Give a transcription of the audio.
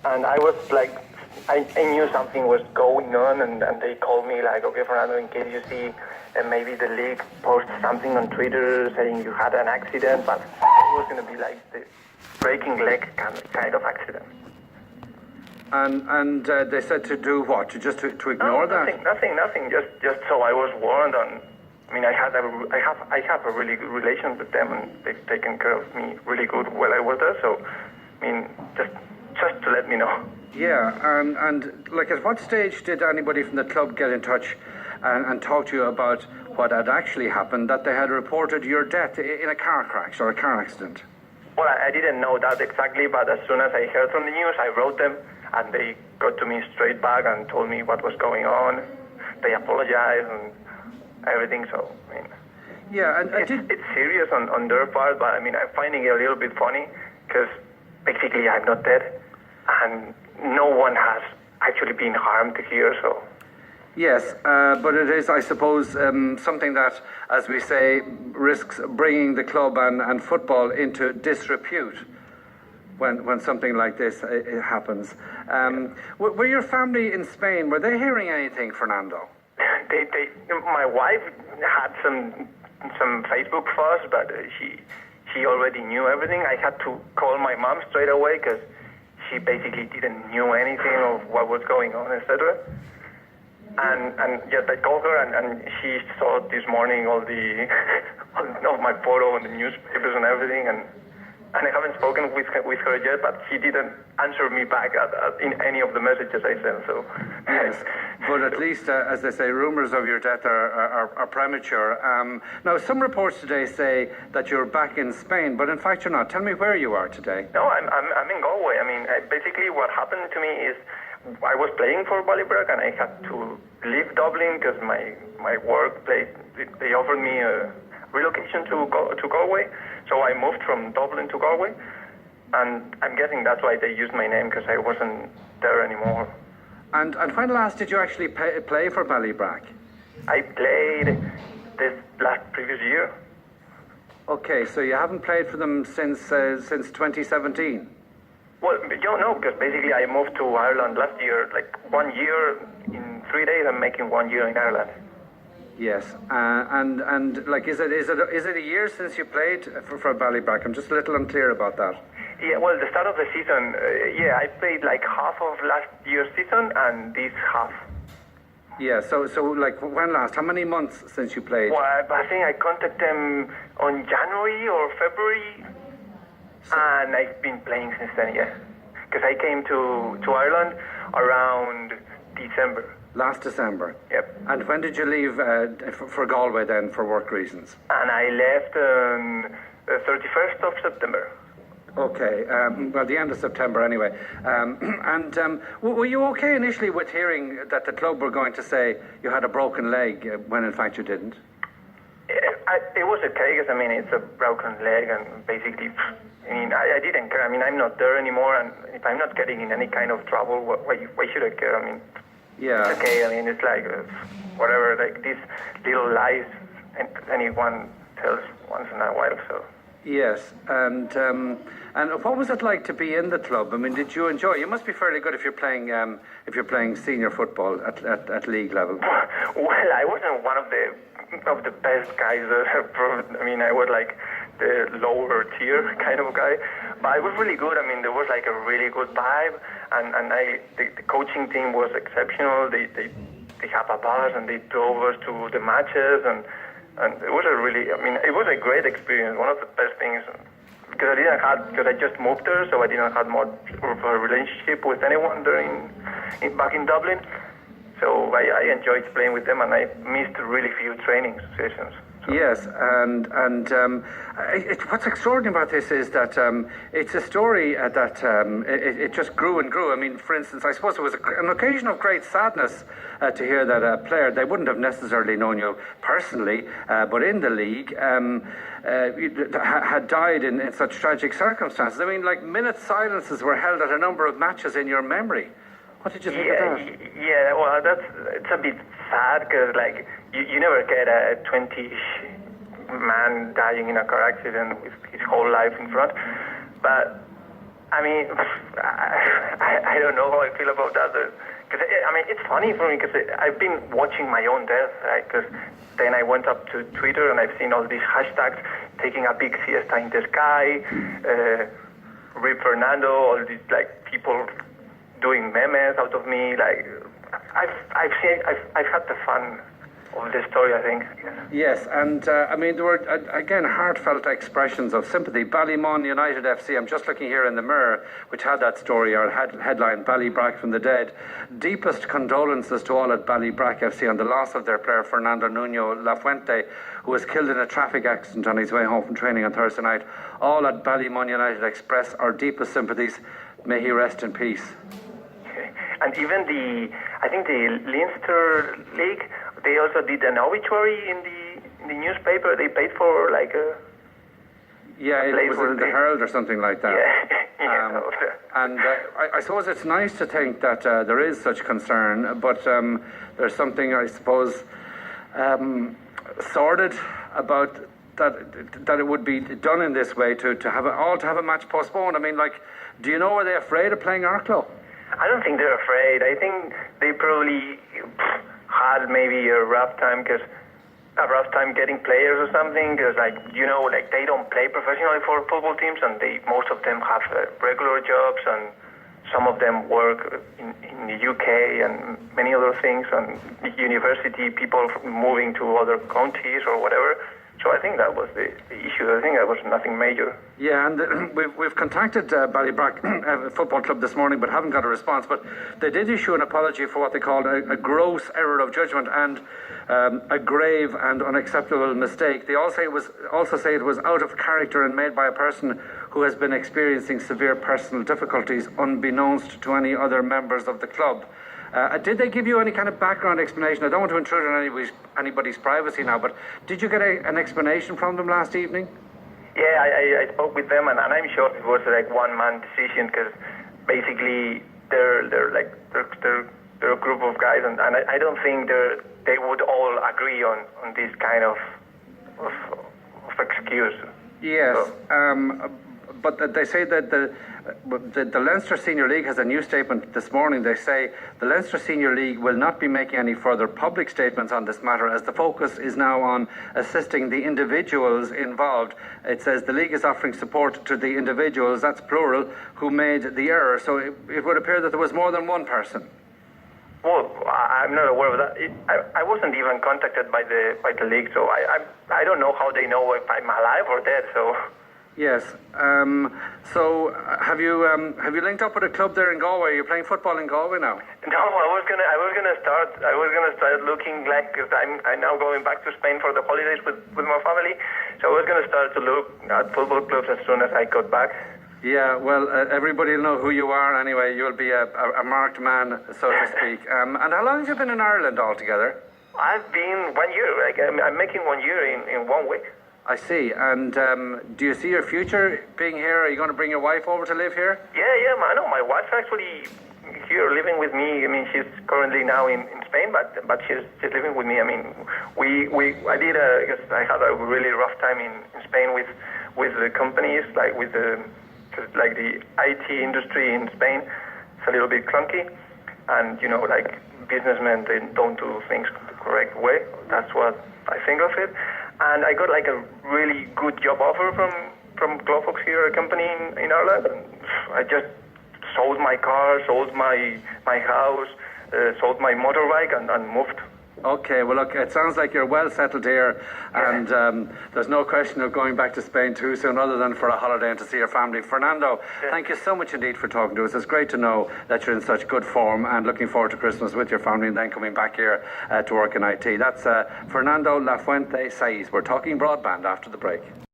and I was like, I knew something was going on, and they called me like, okay, Fernando, in case you see maybe the league post something on Twitter saying you had an accident, but it was going to be like the breaking leg kind of accident. And they said to do what? To ignore that? Nothing. Just so I was warned on. I mean, I have a really good relation with them, and they've taken care of me really good while I was there. So, I mean, just to let me know. Yeah, and like, at what stage did anybody from the club get in touch and talk to you about what had actually happened, that they had reported your death in a car crash or a car accident? Well, I didn't know that exactly, but as soon as I heard from the news, I wrote them, and they got to me straight back and told me what was going on. They apologized and everything, so, I mean... Yeah, and it's serious on their part, but, I mean, I'm finding it a little bit funny, because basically I'm not dead, and no one has actually been harmed here, so... Yes, but it is, I suppose, something that, as we say, risks bringing the club and football into disrepute when something like this it happens. Were your family in Spain, were they hearing anything, Fernando? My wife had some Facebook fuss, but she already knew everything. I had to call my mom straight away because she basically didn't know anything of what was going on, etc. And yes, I called her, and she saw this morning all my photo on the newspapers and everything, and I haven't spoken with her yet, but she didn't answer me back in any of the messages I sent. So yes, but at least, as they say, rumors of your death are premature. Now, some reports today say that you're back in Spain, but in fact you're not. Tell me where you are today. No, I'm in Galway. I mean, basically what happened to me is I was playing for Ballybrack, and I had to leave Dublin because my workplace, they offered me a relocation to Galway. So I moved from Dublin to Galway, and I'm guessing that's why they used my name, because I wasn't there anymore. And when last did you actually play for Ballybrack? I played this previous year. Okay, so you haven't played for them since 2017? Well, you don't know, because basically I moved to Ireland last year, like 1 year in 3 days. I'm making 1 year in Ireland. Yes, and like, is it a year since you played for Ballybrack? I'm just a little unclear about that. Yeah, well, the start of the season, I played like half of last year's season and this half. Yeah, so like, when last? How many months since you played? Well, I think I contacted them on January or February, and I've been playing since then, yeah. Because I came to Ireland around December. Last December? Yep. And when did you leave for Galway then, for work reasons? And I left on 31st of September. Okay, well, the end of September anyway. Were you okay initially with hearing that the club were going to say you had a broken leg when in fact you didn't? It was okay, because, I mean, it's a broken leg, and basically, I mean, I didn't care. I mean, I'm not there anymore, and if I'm not getting in any kind of trouble, why should I care? I mean, yeah. It's okay. I mean, it's like whatever, like these little lies anyone tells once in a while. So. Yes, and what was it like to be in the club? I mean, did you enjoy? You must be fairly good if you're playing senior football at league level. Well, I wasn't one of the best guys. I mean, I was like the lower tier kind of guy, but I was really good. I mean, there was like a really good vibe, and the coaching team was exceptional. They have a bus, and they drove us to the matches, and it was it was a great experience. One of the best things, because I just moved there, so I didn't have much of a relationship with anyone there back in Dublin. So I enjoyed playing with them, and I missed really few training sessions. So. Yes, and what's extraordinary about this is that it's a story that it just grew and grew. I mean, for instance, I suppose it was an occasion of great sadness to hear that a player, they wouldn't have necessarily known you personally, but in the league, had died in such tragic circumstances. I mean, like, minute silences were held at a number of matches in your memory. What did you think of that? Yeah, well, it's a bit sad, because like you never get a 20-ish man dying in a car accident with his whole life in front. But I mean, I I don't know how I feel about that. Because I mean, it's funny for me because I've been watching my own death, right? Because then I went up to Twitter and I've seen all these hashtags, taking a big siesta in the sky, Rip Fernando, all these like people doing memes out of me. Like I've had the fun of this story, I think. Yes, and I mean, there were, again, heartfelt expressions of sympathy. Ballymun United FC, I'm just looking here in the Mirror, which had that story, or headline, Ballybrack from the dead. Deepest condolences to all at Ballybrack FC on the loss of their player, Fernando Nuno Fuente, who was killed in a traffic accident on his way home from training on Thursday night. All at Ballymun United express our deepest sympathies. May he rest in peace. And even I think the Leinster League, they also did an obituary in the newspaper. They paid for like a... Yeah, it was in the Herald or something like that. Yeah. And I suppose it's nice to think that there is such concern, but there's something, I suppose, sordid about that it would be done in this way to have a match postponed. I mean, like, do you know, are they afraid of playing Arklow? I don't think they're afraid. I think they probably had maybe a rough time getting players or something. Because, like, you know, like they don't play professionally for football teams, and most of them have regular jobs, and some of them work in the UK and many other things, and university people moving to other countries or whatever. So I think that was the issue. I think that was nothing major. Yeah, and we've contacted Ballybrack Football Club this morning, but haven't got a response. But they did issue an apology for what they called a gross error of judgment and a grave and unacceptable mistake. They also say it was out of character and made by a person who has been experiencing severe personal difficulties, unbeknownst to any other members of the club. Did they give you any kind of background explanation? I don't want to intrude on anybody's privacy now, but did you get an explanation from them last evening? Yeah, I spoke with them, and I'm sure it was like one-man decision, because basically they're a group of guys, and I don't think they would all agree on this kind of excuse. Yes, so. But they say that the Leinster Senior League has a new statement this morning. They say the Leinster Senior League will not be making any further public statements on this matter, as the focus is now on assisting the individuals involved. It says the league is offering support to the individuals, that's plural, who made the error. So it would appear that there was more than one person. Well, I'm not aware of that. I wasn't even contacted by the league, so I don't know how they know if I'm alive or dead. So. Yes. So have you linked up with a club there in Galway? Are you playing football in Galway now? No, I was gonna start looking, like, cause I'm now going back to Spain for the holidays with my family. So I was gonna start to look at football clubs as soon as I got back. Yeah, well, everybody will know who you are anyway. You'll be a marked man, so to speak. And how long have you been in Ireland altogether? I've been 1 year. Like, I'm making 1 year in 1 week. I see. And do you see your future being here? Are you going to bring your wife over to live here? Yeah, I know. My wife's actually here living with me. I mean, she's currently now in Spain, but she's living with me. I mean, I had a really rough time in Spain with the companies, like the IT industry in Spain. It's a little bit clunky, and like businessmen, they don't do things the correct way. That's what I think of it. And I got like a really good job offer from Glowfox here, a company in Ireland. And I just sold my car, sold my house, sold my motorbike, and moved. Okay, well look, it sounds like you're well settled here, and there's no question of going back to Spain too soon, other than for a holiday and to see your family. Fernando, thank you so much indeed for talking to us. It's great to know that you're in such good form, and looking forward to Christmas with your family and then coming back here to work in IT. That's Fernando Lafuente Saiz. We're talking broadband after the break.